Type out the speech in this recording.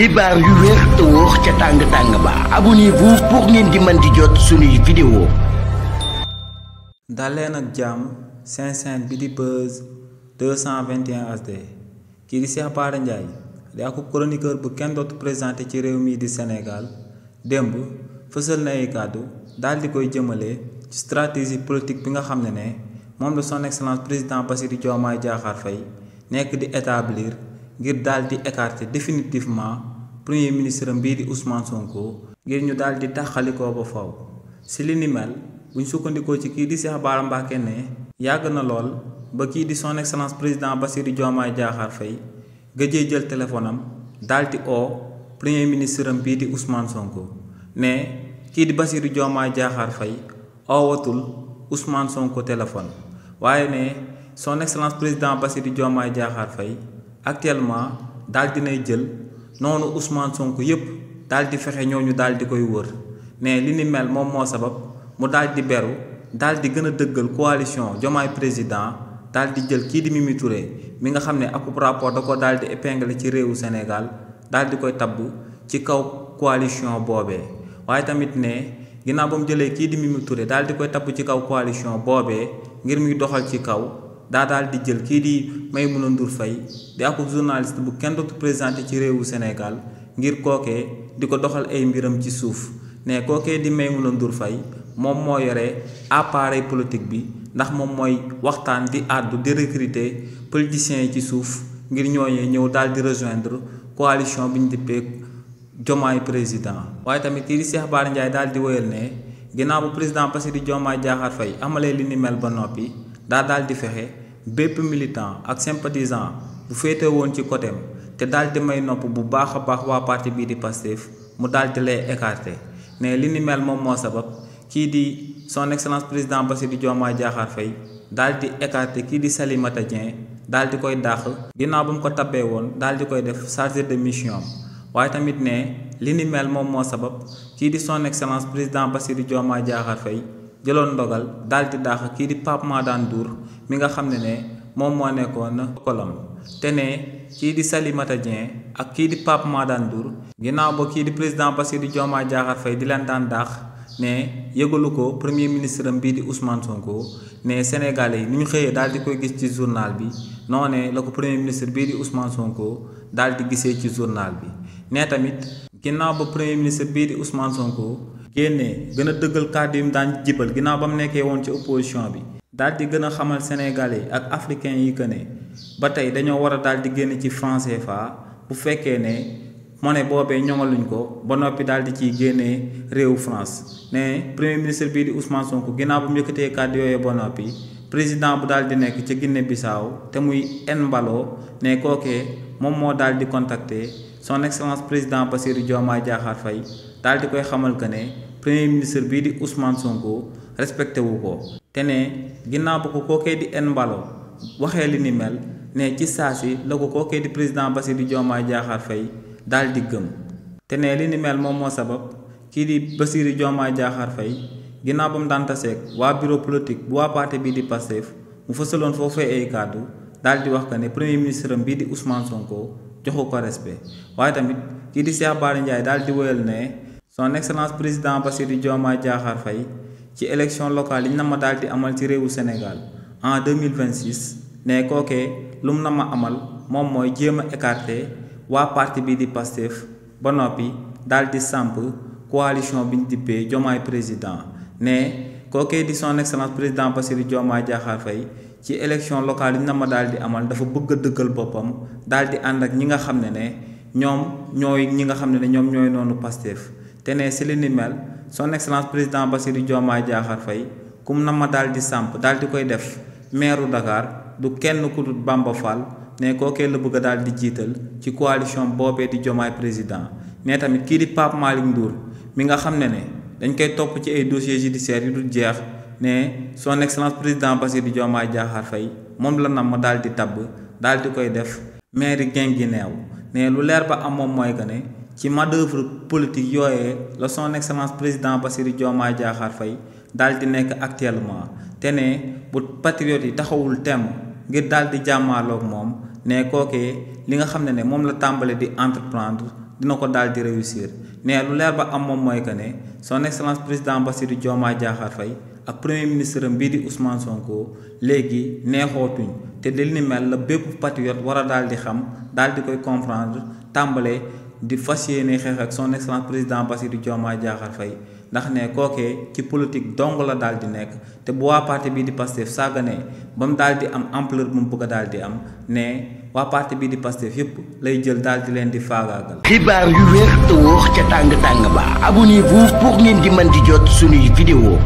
xibaar yu wér te wóor ca tàng ba abonnez-vous pour ngeen di mën di jot suñuy vidéo. daleen ak jàmm seen chaîne bi di Buzz 221 HD kii di Cheikh Bara Ndiaye di akub chroniqueur bu kenn dootu présenté ci réew mi di Sénégal démb fësal na ay kàddu daal di koy jëmale ci stratégie politique bi nga xam ne moom la son excellence président Bassirou Diomaye Diakhar Faye nekk di établir ngir daal di écarter définitivement premier ministre bii di Ousmane Sonko ngir ñu daal di taxalikoo ba faw si li ni mel buñ sukkandikoo ci kii di Cheikh Bara Mbacké ne yàgg na lool ba kii di son excellence président Bassirou Diomaye Diakhar Faye gëjee jël téléphone am daal di oo premier ministre bii di Ousmane Sonko ne kii di Bassirou Diomaye Diakhar Faye oowatul Ousmane Sonko téléphone waaye ne son excellence président Bassirou Diomaye Diakhar Faye actuellement daal dinay jël noonu Ousmane Sonko yépp daal di fexe ñooñu daal di koy wër ne li ni mel moom moo sabab mu daal di beru daal di gën a dëggal coalition Diomaye président daal di jël kii di Mimi Touré mi nga xam ne akub rapport da ko daal di épinglé ci réewu Sénégal daal di koy tabb ci kaw coalition boobee waaye tamit ne ginnaaw ba mu jëlee kii di Mimi Touré daal di koy tabb ci kaw coalition boobee ngir muy doxal ci kaw daal di jël kii di Maïmouna Ndour Faye di akub journaliste bu kenn dootu présenté ci réewu Sénégal ngir kookee di ko doxal ay mbiram ci suuf ne kookee di Maïmouna Ndour Faye moom moo yore appareil politique bi ndax moom mooy waxtaan di àddu di recruter politiciens yi ci suuf ngir ñooñee ñëw daal di rejoindre coalition bi ñu dippee Diomaye président waaye tamit kii di Cheikh Bara Ndiaye daal di wéyal ne ginnaaw bu président Bassirou Diomaye Diakhar Faye amalee li ni mel ba noppi daal di fexe bépp militant ak sympathisant bu féete woon ci côté te daal di may nopp bu baax a baax waa parti bii di Pastef mu daal di lay écarter ne li ni mel moom moo sabab kii di son excellence président Bassirou Diomaye Diakhar Faye daal di écarter kii di Salimata Dieng daal di koy dàq ginnaaw bu mu ko tabbee woon daal di koy def chargé de mission waaye tamit ne li ni mel moom moo sabab kii di son excellence président Bassirou Diomaye Diakhar Faye jëloon ndogal daal di dàq kii di Pape Madane Ndour mi nga xam ne moom moo nekkoon kolam te ne kii di Salimata Dieng ak kii di Pape Madane Ndour ginnaaw ba kii di président Bassirou Diomaye Diakhar Faye di leen daan dàq ne yëgalu ko premier ministre bii di Ousmane Sonko ne Sénégalais yi ni ñu xëyee daal di koy gis ci journal bi noonee la ko premier ministre bii di Ousmane Sonko daal di gisee ci journal bi ne tamit ginnaaw ba premier ministre bii di Ousmane Sonko génnee gën a dëggal kàddu yi mu daan jibal ginnaaw ba mu nekkee woon ci opposition bi daal di gën a xamal sénégalais ak africains yi que ne ba tey dañoo war a daal di génn ci franc CFA bu fekkee ne monnaie boobee ñoŋaluñ ko ba noppi daal di ciy génnee réewu France ne premier ministre bii di Ousmane Sonko ginnaaw bu mu yëkkatee kàddu yooyu ba noppi président bu daal di nekk ca Guinée Bissau te muy Embalo ne kookee moom moo daal di contacter son excellence président Bassirou Diomaye Diakhar Faye daal di koy xamal que ne premier ministre bii di Ousmane Sonko respecté wu ko te ne ginnaaw ba ko kookee di Embalo waxee li ni mel ne ci saasi la ko kookee di président Bassirou Diomaye Diakhar Faye daal di gëm te ne li ni mel moom moo sabab kii di Bassirou Diomaye Diakhar Faye ginnaaw ba mu daan taseeg waa bureau politique bu waa parti bii di Pastef mu fësaloon foofee ay kàddu daal di wax que ne premier ministre bii di Ousmane Sonko joxu ko respect waaye tamit kii di Cheikh Bara Ndiaye daal di wéyal ne son excellence président Bassirou Diomaye Diakhar Faye ci élection locale yi ñu na ma daal di amal ci réewu Sénégal en 2026 ne kookee lu mu na ma amal moom mooy jéem a écarter waa parti bii di Pastef ba noppi daal di samp coalition bi ñu dippee Diomaye président ne kookee di son excellence président Bassirou Diomaye Diakhar Faye ci élection locale yi na ma daal di amal dafa bëgg a dëggal boppam daal di ànd ak ñi nga xam ne ñoom ñooy noonu Pastef te ne si li ni mel son excellence président Bassirou Diomaye Diakhar Faye kum na ma daal di samp daal di koy def maire Dakar du kenn ku dul Bamba Fall ne kookee la bëgg a daal di jiital ci coalition boobee di Diomaye président ne tamit kii di Pape Malick Ndour mi nga xam ne dañ koy topp ci ay dossiers judiciaires yu dul jeex ne son excellence président Bassirou Diomaye Diakhar Faye moom la nam ma daal di tabb daal di koy def maire Guinguinéo ne lu leer ba am moom mooy que ne ci manœuvre politique yooyee la son excellence président Bassirou Diomaye Diakhar Faye daal di nekk actuellement te ne bu patriote yi taxawul temm ngir daal di jàmmaaloog moom ne kookee li nga xam ne moom la tàmbale di entreprendre dina ko daal di réussir ne lu leer ba am moom mooy que ne son excellence président Bassirou Diomaye Diakhar Faye ak premier ministre am bii di Ousmane Sonko léegi neexootuñ te li ni mel la bépp patriote war a daal di xam daal di koy comprendre tàmbale di fas yéene xeex ak son excellence président Bassirou Diomaye Diakhar Faye ndax ne kookee ci politique dong la daal di nekk te bu waa parti bii di Pastef sàgganee ba mu daal di am ampleur bu mu bëgg a daal di am ne waa parti bii di Pastef yépp lay jël daal di leen di faagaagal. xibaar yu wér te wóor ca tàng tàng ba abonnez-vous pour ngeen di mën di jot suñuy vidéo